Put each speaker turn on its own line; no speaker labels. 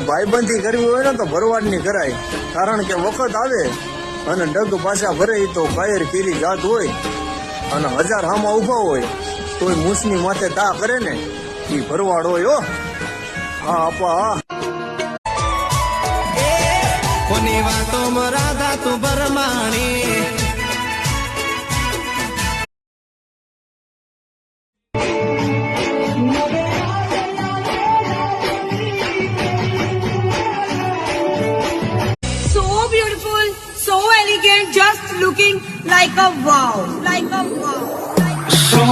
ભાઈબંધી કરવી હોય ને તો ભરવાડની કરાય, કારણ કે વખત આવે અને ડગ પાછા ભરે તો કાયર કેરી જાત હોય અને 1000 હામાં ઉભા હોય તોય મૂસની માથે તા કરે ને એ ભરવાડ હોય. ઓ હા આપા
કોની વાતોમાં રાધા તું ભરમાણી.
So beautiful, so elegant, just looking like a wow, like a wow.
So